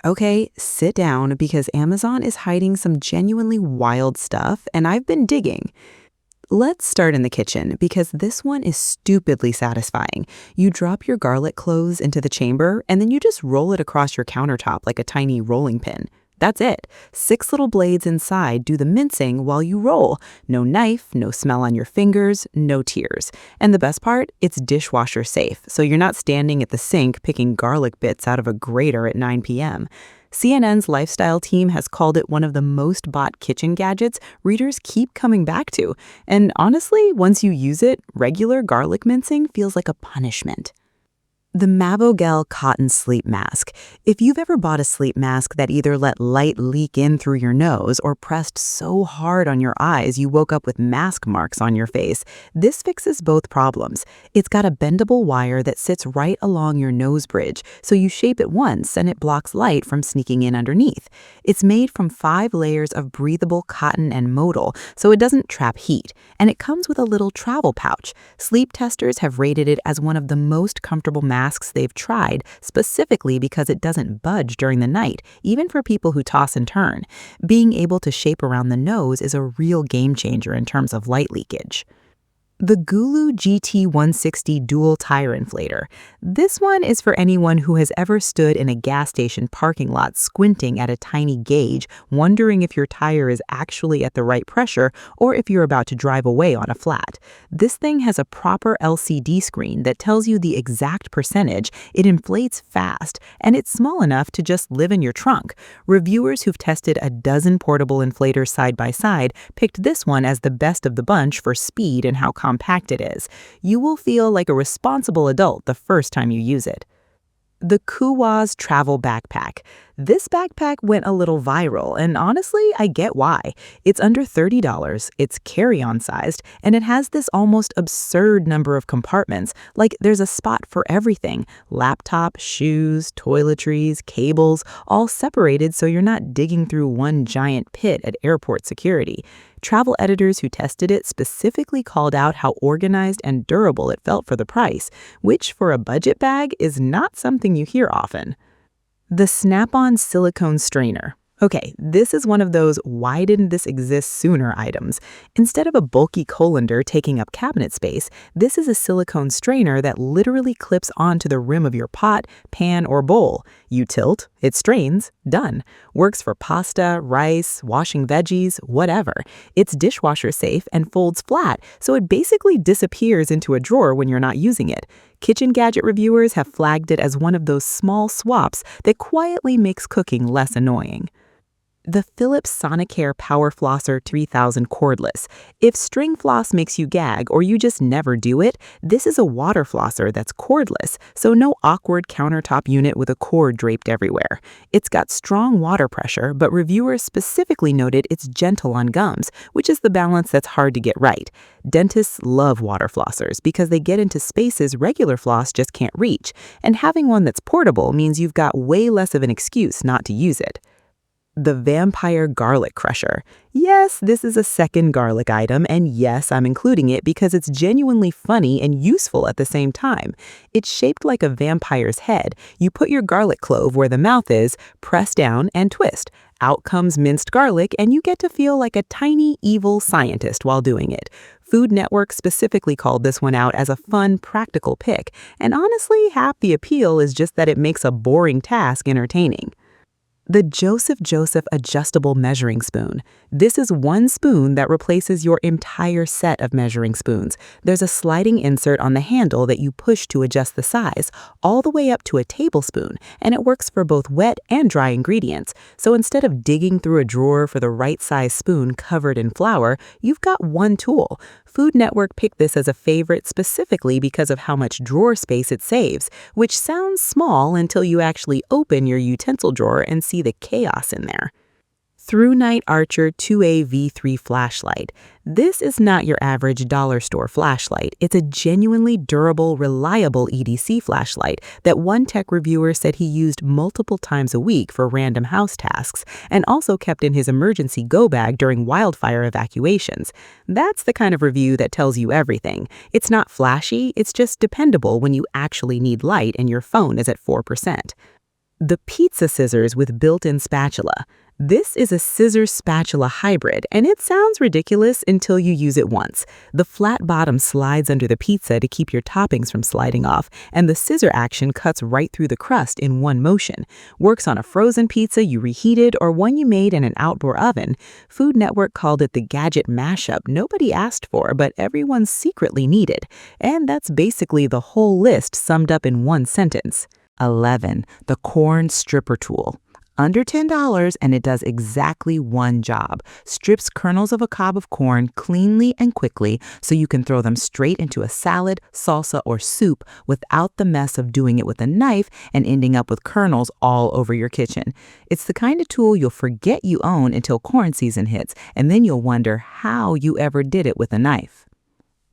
Okay, sit down because Amazon is hiding some genuinely wild stuff, and I've been digging. Let's start in the kitchen because this one is stupidly satisfying. You drop your garlic cloves into the chamber, and then you just roll it across your countertop like a tiny rolling pin. That's it. Six little blades inside do the mincing while you roll. No knife, no smell on your fingers, no tears. And the best part, it's dishwasher safe, so you're not standing at the sink picking garlic bits out of a grater at 9 p.m. CNN's lifestyle team has called it one of the most bought kitchen gadgets readers keep coming back to. And honestly, once you use it, regular garlic mincing feels like a punishment. The Mabogel Cotton Sleep Mask. If you've ever bought a sleep mask that either let light leak in through your nose or pressed so hard on your eyes you woke up with mask marks on your face, this fixes both problems. It's got a bendable wire that sits right along your nose bridge, so you shape it once and it blocks light from sneaking in underneath. It's made from 5 layers of breathable cotton and modal, so it doesn't trap heat, and it comes with a little travel pouch. Sleep testers have rated it as one of the most comfortable masks they've tried, specifically because it doesn't budge during the night, even for people who toss and turn. Being able to shape around the nose is a real game changer in terms of light leakage. The Gulu GT160 Dual Tire Inflator. This one is for anyone who has ever stood in a gas station parking lot squinting at a tiny gauge, wondering if your tire is actually at the right pressure or if you're about to drive away on a flat. This thing has a proper LCD screen that tells you the exact percentage. It inflates fast, and it's small enough to just live in your trunk. Reviewers who've tested a dozen portable inflators side by side picked this one as the best of the bunch for speed and how compact it is. You will feel like a responsible adult the first time you use it. The Kuwaz Travel Backpack. This backpack went a little viral, and honestly, I get why. It's under $30, it's carry-on sized, and it has this almost absurd number of compartments. Like there's a spot for everything: laptop, shoes, toiletries, cables, all separated so you're not digging through one giant pit at airport security. Travel editors who tested it specifically called out how organized and durable it felt for the price, which for a budget bag is not something you hear often. The Snap-on Silicone Strainer. Okay, this is one of those "why didn't this exist sooner" items. Instead of a bulky colander taking up cabinet space, this is a silicone strainer that literally clips onto the rim of your pot, pan, or bowl. You tilt, it strains, done. Works for pasta, rice, washing veggies, whatever. It's dishwasher safe and folds flat, so it basically disappears into a drawer when you're not using it. Kitchen gadget reviewers have flagged it as one of those small swaps that quietly makes cooking less annoying. The Philips Sonicare Power Flosser 3000 Cordless. If string floss makes you gag or you just never do it, this is a water flosser that's cordless, so no awkward countertop unit with a cord draped everywhere. It's got strong water pressure, but reviewers specifically noted it's gentle on gums, which is the balance that's hard to get right. Dentists love water flossers because they get into spaces regular floss just can't reach, and having one that's portable means you've got way less of an excuse not to use it. The Vampire Garlic Crusher. Yes, this is a second garlic item, and yes, I'm including it because it's genuinely funny and useful at the same time. It's shaped like a vampire's head. You put your garlic clove where the mouth is, press down, and twist. Out comes minced garlic, and you get to feel like a tiny, evil scientist while doing it. Food Network specifically called this one out as a fun, practical pick, and honestly, half the appeal is just that it makes a boring task entertaining. The Joseph Adjustable Measuring Spoon. This is one spoon that replaces your entire set of measuring spoons. There's a sliding insert on the handle that you push to adjust the size, all the way up to a tablespoon, and it works for both wet and dry ingredients. So instead of digging through a drawer for the right size spoon covered in flour, you've got one tool. Food Network picked this as a favorite specifically because of how much drawer space it saves, which sounds small until you actually open your utensil drawer and see the chaos in there. ThruNite Archer 2A V3 flashlight. This is not your average dollar store flashlight. It's a genuinely durable, reliable EDC flashlight that one tech reviewer said he used multiple times a week for random house tasks and also kept in his emergency go bag during wildfire evacuations. That's the kind of review that tells you everything. It's not flashy, it's just dependable when you actually need light and your phone is at 4%. The pizza scissors with built-in spatula. This is a scissor-spatula hybrid, and it sounds ridiculous until you use it once. The flat bottom slides under the pizza to keep your toppings from sliding off, and the scissor action cuts right through the crust in one motion. Works on a frozen pizza you reheated or one you made in an outdoor oven. Food Network called it the gadget mashup nobody asked for, but everyone secretly needed. And that's basically the whole list summed up in one sentence. 11. The corn stripper tool. Under $10, and it does exactly one job. Strips kernels of a cob of corn cleanly and quickly so you can throw them straight into a salad, salsa, or soup without the mess of doing it with a knife and ending up with kernels all over your kitchen. It's the kind of tool you'll forget you own until corn season hits, and then you'll wonder how you ever did it with a knife.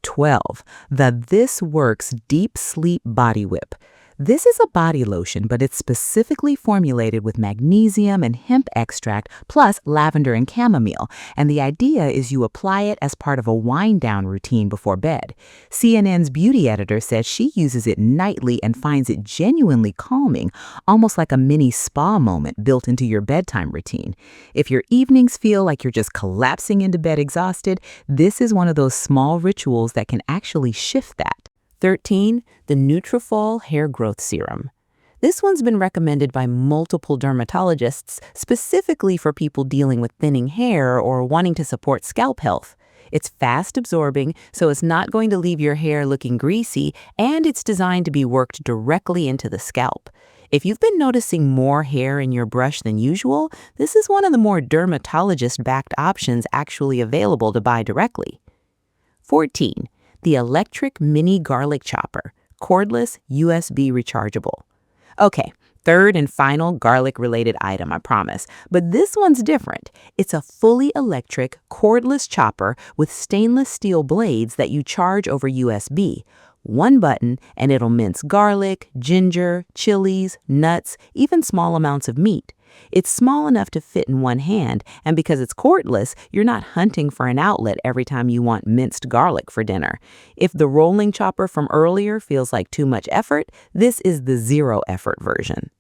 12. The This Works Deep Sleep Body Whip. This is a body lotion, but it's specifically formulated with magnesium and hemp extract, plus lavender and chamomile. And the idea is you apply it as part of a wind-down routine before bed. CNN's beauty editor says she uses it nightly and finds it genuinely calming, almost like a mini spa moment built into your bedtime routine. If your evenings feel like you're just collapsing into bed exhausted, this is one of those small rituals that can actually shift that. 13. The Nutrafol Hair Growth Serum. This one's been recommended by multiple dermatologists, specifically for people dealing with thinning hair or wanting to support scalp health. It's fast absorbing, so it's not going to leave your hair looking greasy, and it's designed to be worked directly into the scalp. If you've been noticing more hair in your brush than usual, this is one of the more dermatologist-backed options actually available to buy directly. 14. The Electric Mini Garlic Chopper, cordless, USB rechargeable. Okay, third and final garlic-related item, I promise. But this one's different. It's a fully electric, cordless chopper with stainless steel blades that you charge over USB. One button, and it'll mince garlic, ginger, chilies, nuts, even small amounts of meat. It's small enough to fit in one hand, and because it's cordless, you're not hunting for an outlet every time you want minced garlic for dinner. If the rolling chopper from earlier feels like too much effort, this is the zero-effort version.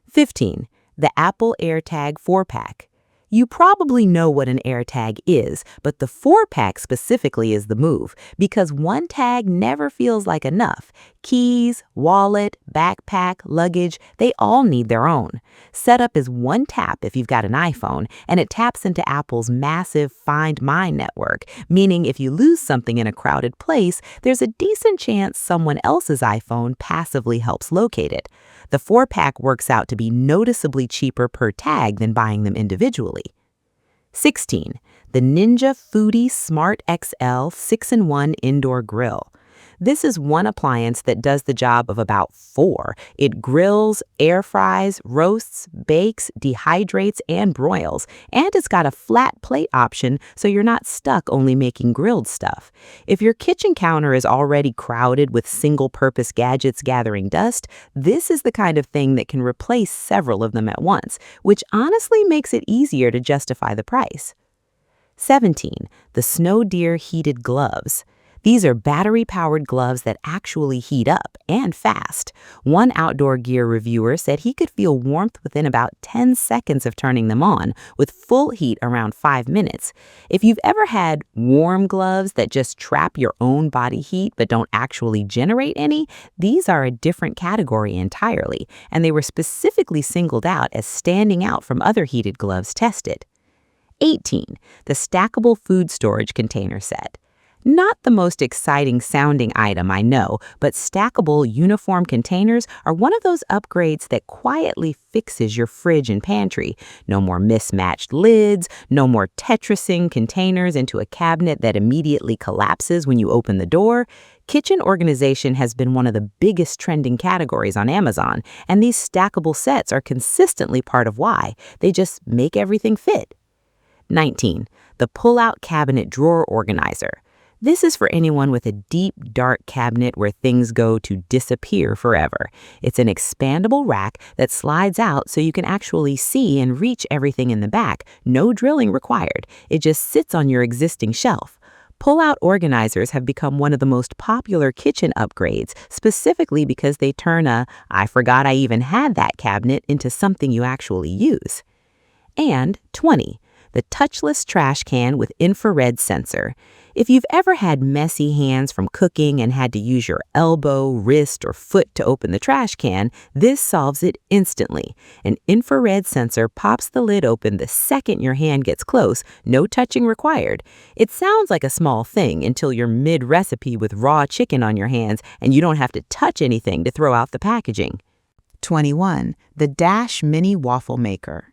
15. The Apple AirTag 4-pack. You probably know what an AirTag is, but the 4-pack specifically is the move, because one tag never feels like enough. Keys, wallet, backpack, luggage, they all need their own. Setup is one tap if you've got an iPhone, and it taps into Apple's massive Find My network, meaning if you lose something in a crowded place, there's a decent chance someone else's iPhone passively helps locate it. The 4-pack works out to be noticeably cheaper per tag than buying them individually. 16. The Ninja Foodi Smart XL 6-in-1 Indoor Grill. This is one appliance that does the job of about 4. It grills, air fries, roasts, bakes, dehydrates, and broils. And it's got a flat plate option, so you're not stuck only making grilled stuff. If your kitchen counter is already crowded with single-purpose gadgets gathering dust, this is the kind of thing that can replace several of them at once, which honestly makes it easier to justify the price. 17. The Snow Deer Heated Gloves. These are battery-powered gloves that actually heat up, and fast. One outdoor gear reviewer said he could feel warmth within about 10 seconds of turning them on, with full heat around 5 minutes. If you've ever had warm gloves that just trap your own body heat but don't actually generate any, these are a different category entirely, and they were specifically singled out as standing out from other heated gloves tested. 18. The Stackable Food Storage Container Set. Not the most exciting sounding item, I know, but stackable uniform containers are one of those upgrades that quietly fixes your fridge and pantry. No more mismatched lids, no more Tetrising containers into a cabinet that immediately collapses when you open the door. Kitchen organization has been one of the biggest trending categories on Amazon, and these stackable sets are consistently part of why. They just make everything fit. 19. The Pull-Out Cabinet Drawer Organizer. This is for anyone with a deep, dark cabinet where things go to disappear forever. It's an expandable rack that slides out so you can actually see and reach everything in the back. No drilling required. It just sits on your existing shelf. Pull-out organizers have become one of the most popular kitchen upgrades, specifically because they turn a "I forgot I even had that" cabinet into something you actually use. And 20, the touchless trash can with infrared sensor. If you've ever had messy hands from cooking and had to use your elbow, wrist, or foot to open the trash can, this solves it instantly. An infrared sensor pops the lid open the second your hand gets close, no touching required. It sounds like a small thing until you're mid-recipe with raw chicken on your hands and you don't have to touch anything to throw out the packaging. 21. The Dash Mini Waffle Maker.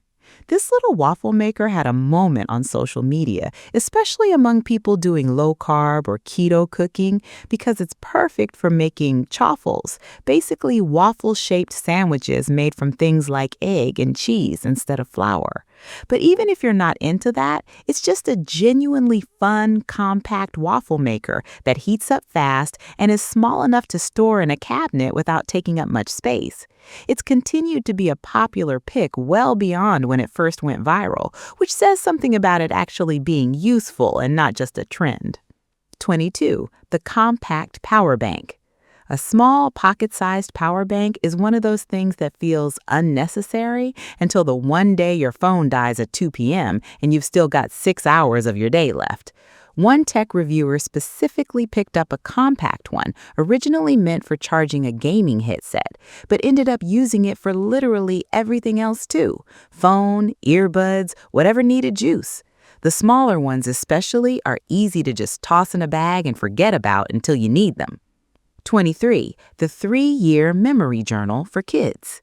This little waffle maker had a moment on social media, especially among people doing low-carb or keto cooking, because it's perfect for making chaffles, basically waffle-shaped sandwiches made from things like egg and cheese instead of flour. But even if you're not into that, it's just a genuinely fun, compact waffle maker that heats up fast and is small enough to store in a cabinet without taking up much space. It's continued to be a popular pick well beyond when it first went viral, which says something about it actually being useful and not just a trend. 22. The Compact Power Bank. A small, pocket-sized power bank is one of those things that feels unnecessary until the one day your phone dies at 2 p.m. and you've still got 6 hours of your day left. One tech reviewer specifically picked up a compact one, originally meant for charging a gaming headset, but ended up using it for literally everything else too: phone, earbuds, whatever needed juice. The smaller ones especially are easy to just toss in a bag and forget about until you need them. 23. The 3-Year Memory Journal for Kids.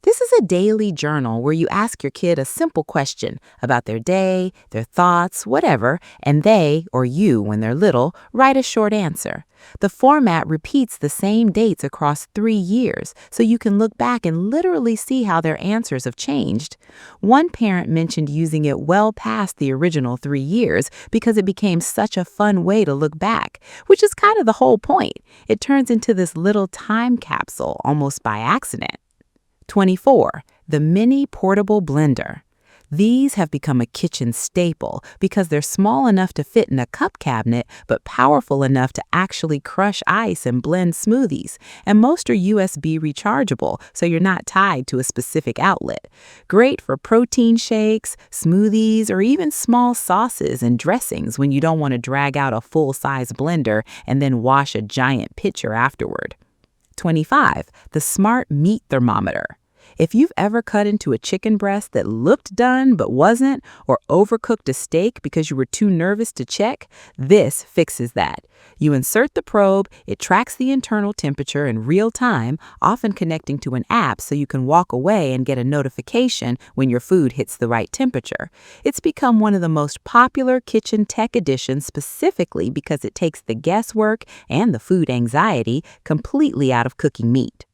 This is a daily journal where you ask your kid a simple question about their day, their thoughts, whatever, and they, or you when they're little, write a short answer. The format repeats the same dates across 3 years, so you can look back and literally see how their answers have changed. One parent mentioned using it well past the original 3 years because it became such a fun way to look back, which is kind of the whole point. It turns into this little time capsule almost by accident. 24. The Mini Portable Blender. These have become a kitchen staple because they're small enough to fit in a cup cabinet but powerful enough to actually crush ice and blend smoothies. And most are USB rechargeable, so you're not tied to a specific outlet. Great for protein shakes, smoothies, or even small sauces and dressings when you don't want to drag out a full-size blender and then wash a giant pitcher afterward. 25. The Smart Meat Thermometer. If you've ever cut into a chicken breast that looked done but wasn't, or overcooked a steak because you were too nervous to check, this fixes that. You insert the probe, it tracks the internal temperature in real time, often connecting to an app so you can walk away and get a notification when your food hits the right temperature. It's become one of the most popular kitchen tech additions specifically because it takes the guesswork and the food anxiety completely out of cooking meat.